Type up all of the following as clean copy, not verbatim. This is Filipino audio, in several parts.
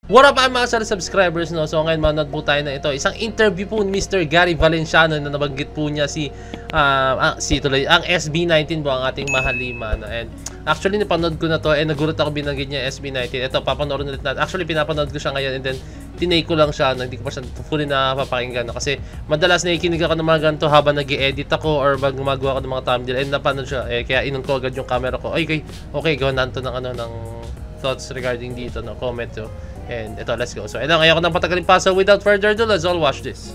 What up mga solid subscribers, no? So ngayon manood po tayo na ito. Isang interview po ni Mr. Gary Valenciano na nabanggit po niya ang SB19 po, ang ating mahalima, no? And actually napanood ko na to, and nagulat ako binanggit niya SB19. Ito, papanoorin ulit natin. Actually pinapanood ko siya ngayon, and then tinake ko lang siya, no? Hindi ko pa siya fully napapakinggan, no? Kasi madalas nakikinig ako ng mga ganito habang nag-i-edit ako or gumagawa ako ng mga thumbnail, and napanood siya, kaya inun ko agad yung camera ko. Okay, gawin natin ng thoughts regarding dito, no? Comment to. And ito, let's go. So, ito, ngayon ko nang patagalin pa. So, without further ado, let's all watch this.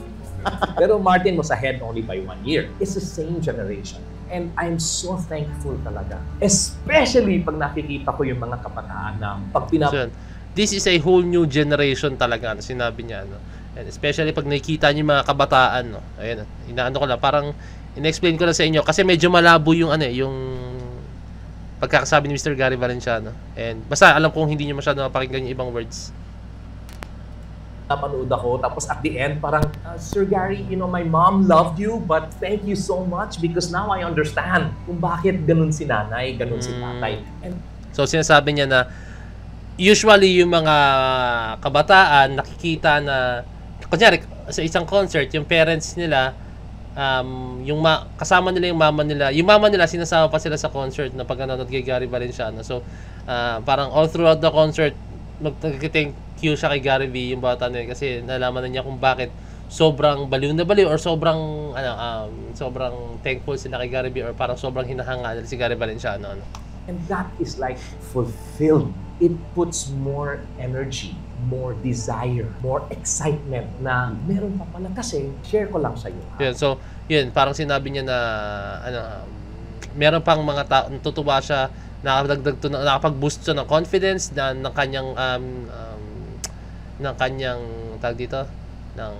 Pero Martin was ahead only by 1 year. It's the same generation. And I'm so thankful talaga. Especially pag nakikita ko yung mga kabataan na pag So, this is a whole new generation talaga, no? Sinabi niya, no? And especially pag nakikita niyo yung mga kabataan, no? Ayun, inaano ko lang, parang in-explain ko lang sa inyo kasi medyo malabo yung yung pagkakasabi ni Mr. Gary Valenciano. And basta alam kong hindi niyo masyado mapakinggan yung ibang words. Napanood ako, tapos at the end, parang, Sir Gary, you know, my mom loved you, but thank you so much because now I understand kung bakit ganun si nanay, ganun si tatay. And so, sinasabi niya na usually yung mga kabataan nakikita na, kunyari, sa isang concert, yung parents nila, kasama nila yung mama nila sinasama pa sila sa concert na pag nanonood kay Gary Valenciano. So, parang all throughout the concert, nag-thank you siya kay Gary V, yung bata na yun, kasi nalaman na niya kung bakit sobrang baliw na baliw or sobrang thankful sila kay Gary V or parang sobrang hinahanga nila si Gary Valenciano. And that is like fulfilled. It puts more energy, more desire, more excitement na meron pa pala kasi share ko lang sa iyo. Yun, so, yun, parang sinabi niya na meron pang mga tao, natutuwa siya, nakapag-boost siya ng confidence ng kanyang tag dito, ng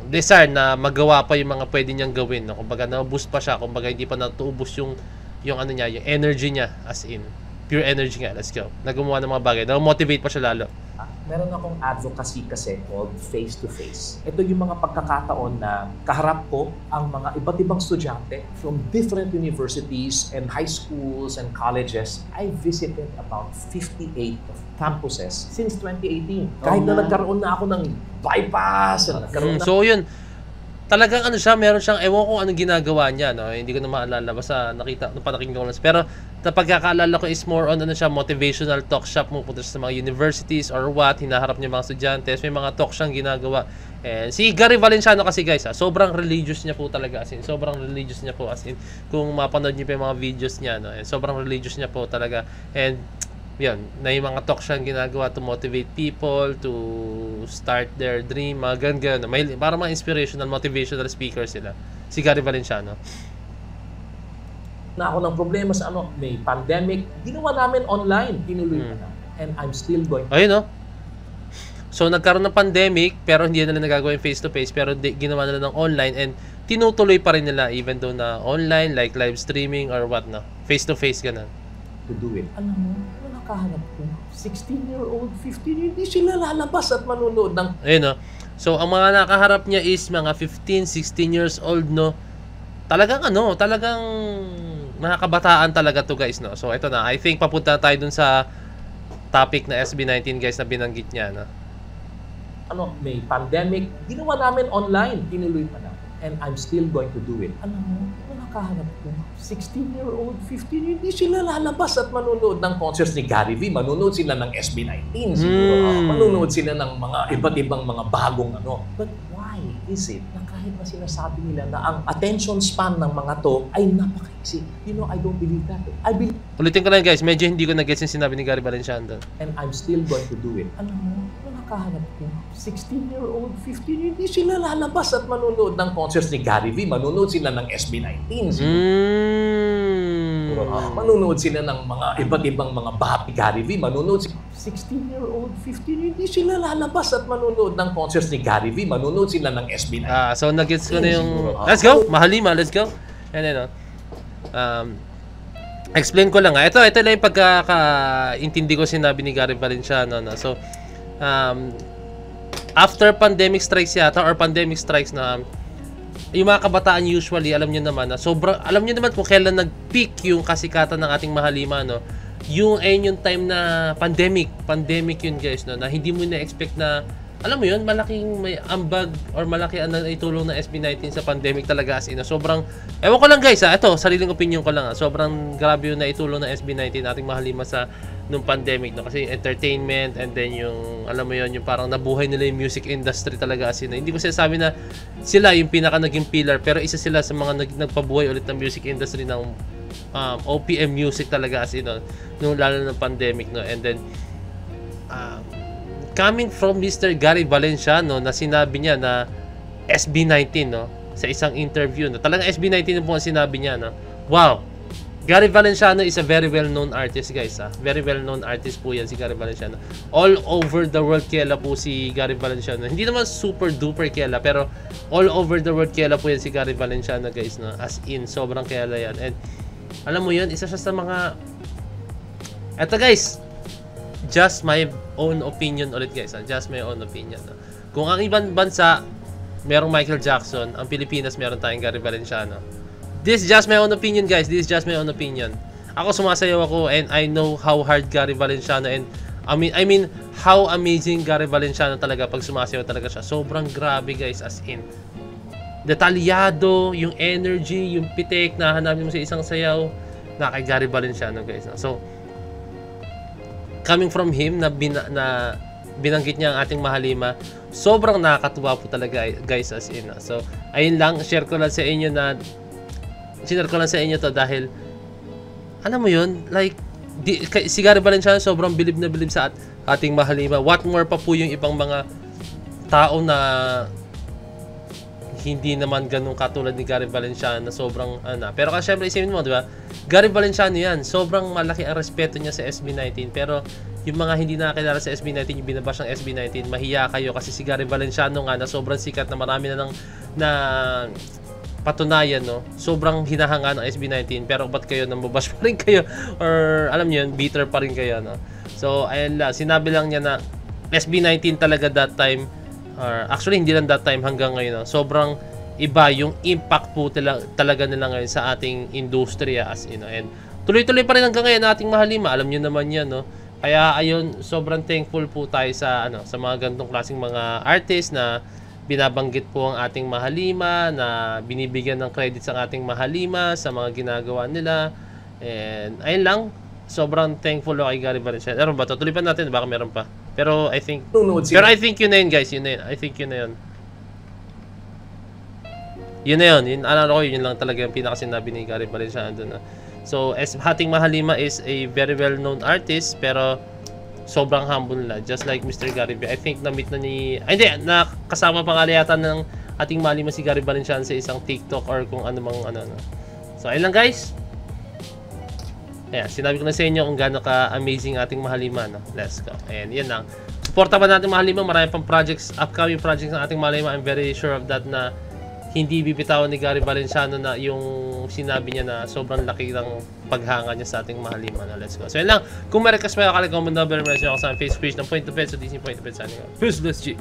desire na magawa pa yung mga pwede niyang gawin, no? Kumbaga na-boost pa siya, kumbaga hindi pa natuubos yung energy niya, as in pure energy nga. Let's go. Naggumawa ng mga bagay, na-motivate pa siya lalo. Meron akong advocacy kasi called face-to-face. Ito yung mga pagkakataon na kaharap ko ang mga iba't ibang estudyante from different universities and high schools and colleges. I visited about 58 campuses since 2018. Kahit na nagkaroon na ako ng bypass, So yun, talagang meron siyang, ewan ko anong ginagawa niya, no? Hindi ko na maalala, basta napanaking ko lang. Pero pagkakaalala ko is more on motivational talk siya, pupunta sa mga universities or what, hinaharap niya mga estudyante, may mga talk siyang ginagawa. And si Gary Valenciano kasi guys, sobrang religious niya po talaga, as in, kung mapanood niyo pa yung mga videos niya, no? Sobrang religious niya po talaga. And yun, na yung mga talk siyang ginagawa to motivate people to start their dream, mga ganyan. Para mga inspirational, motivational speaker sila. Si Gary Valenciano. Na ako ng problema sa may pandemic, ginawa namin online, tinuloy na. And I'm still going. Ayun, no? So, nagkaroon ng pandemic, pero hindi nila nagagawa yung face-to-face, pero ginawa nila ng online, and tinutuloy pa rin nila, even though na online, like live streaming or what na. Face-to-face, ganun. To do it. Alam mo, nakahanap ko, 16-year-old, 15, hindi sila lalabas at manunood ng... Ayun, no? So, ang mga nakaharap niya is mga 15, 16 years old, no? Talagang mga kabataan talaga to, guys, no? So, ito na. I think papunta tayo dun sa topic na SB19, guys, na binanggit niya, no? May pandemic, ginawa namin online, tinuloy pa na. And I'm still going to do it. Alam mo, nakahanap ko, 16-year-old, 15, hindi sila lalabas at manunood ng concerts ni Gary V. Manunood sila ng SB19 siguro. Manunood sila ng mga iba't ibang mga bagong But why is it na kahit na sinasabi nila na ang attention span ng mga to ay napakaiksi? You know, I don't believe that. Ulitin ko lang, guys, medyo hindi ko nag-gets yung sinabi ni Gary Valenciano. And I'm still going to do it. Alam mo, nakahanap ko, 16-year-old, 15, hindi sila lalabas at manunood ng concerts ni Gary V. Manunood sila ng SB19 siguro. Manunood sila ng mga iba't ibang mga bahagi Gary V. Manunood 16-year-old, 15, hindi sila lalabas at manunood ng concerts ni Gary V. Manunood sila ng SB19. So nag-gets ko na yung... Let's go! Mahalima, let's go! And then, explain ko lang. Ito lang yung pagkakaintindi ko sinabi ni Gary Valenciano. So, after pandemic strikes yata, or pandemic strikes na, yung mga kabataan usually, alam nyo naman kung kailan nag-peak yung kasikatan ng ating mahalima, no? ayun yung time na pandemic yun guys, no, na hindi mo na-expect na, alam mo yun, malaking may ambag or malaki ang itulong ng SB19 sa pandemic talaga as in. Sobrang, ewan ko lang guys ito, sariling opinion ko lang sobrang grabe yung naitulong ng SB19 ating mahalima sa nung pandemic, no, kasi entertainment and then yung, alam mo yun, yung parang nabuhay nila yung music industry talaga as in. Hindi ko sinasabi na sila yung pinaka naging pillar, pero isa sila sa mga nagpabuhay ulit ng music industry ng OPM music talaga as in, no, nung lalo ng pandemic, no. And then coming from Mr. Gary Valenciano na sinabi niya na SB19, no, sa isang interview, no, talagang SB19 po ang sinabi niya, no. Wow, Gary Valenciano is a very well-known artist guys, very well-known artist po yan si Gary Valenciano. All over the world kilala po si Gary Valenciano. Hindi naman super duper kilala, pero all over the world kilala po yan si Gary Valenciano guys, no, as in sobrang kilala yan. And alam mo yun, isa siya sa mga, eto guys, just my own opinion ulit guys, just my own opinion. Kung ang ibang bansa merong Michael Jackson, ang Pilipinas meron tayong Gary Valenciano. This is just my own opinion guys, this is just my own opinion. Ako sumasayaw ako and I know how hard Gary Valenciano and I mean how amazing Gary Valenciano talaga pag sumasayaw talaga siya. Sobrang grabe guys, as in. Detalyado, yung energy, yung pitik na hanapin mo sa isang sayaw na kay Gary Valenciano guys. So coming from him na binanggit niya ang ating mahalima, sobrang nakakatuwa po talaga guys as in. So ayun lang, share ko lang sa inyo to dahil alam mo yun, like si Gary Valenciano sobrang bilib na bilib sa ating mahalima. What more pa po yung ibang mga tao na hindi naman ganun katulad ni Gary Valenciano na sobrang pero kasi syempre isipin mo, di ba? Gary Valenciano yan, sobrang malaki ang respeto niya sa SB19, pero yung mga hindi nakakilala sa SB19, yung binabash ng SB19, mahiya kayo kasi si Gary Valenciano nga na sobrang sikat na marami na patunayan, no, sobrang hinahanga ng SB19, pero ba't kayo nambabash pa rin kayo or alam niyo yun, bitter pa rin kayo, no? So ayun lang, sinabi lang niya na SB19 talaga that time, or actually hindi lang that time, hanggang ngayon, no, sobrang iba yung impact po talaga nila ngayon sa ating industriya as in, and tuloy-tuloy pa rin hanggang ngayon ating mahalima, alam niyo naman yan, no. Kaya ayun, sobrang thankful po tayo sa sa mga ganitong klaseng mga artist na binabanggit po ang ating mahalima, na binibigyan ng credit sa ating mahalima sa mga ginagawa nila. And ayun lang, sobrang thankful ako kay Gary Valenciano. Meron ba ito? Tuloy pa natin, baka meron pa. Pero I think yun na yun guys, yun na yun. I think yun na yun. Yun na yun. Alala ko, yun lang talaga yung pinakasinabi ni Gary Valenciano doon. So, ating mahalima is a very well-known artist, pero sobrang humble nila. Just like Mr. Gary V. I think na-meet na nakasama pa nga yata ng ating mahalima si Gary Valenciano sa isang TikTok or kung ano mang ano. So, ayun lang guys. Ayan, sinabi ko na sa inyo kung gaano ka-amazing ating mahalima, no? Let's go. Ayan, yan lang. Suporta pa natin mahalima. Marami pang projects, upcoming projects ng ating mahalima. I'm very sure of that na hindi bibitawan ni Gary Valenciano na yung sinabi niya na sobrang laki ng paghanga niya sa ating mahalima, no? Let's go. So, yan lang. Kung may request pa kayo, comment down below. Meron ako sa Facebook page ng Point to Pet. So, Disney Point to Pet. Peace, let's G.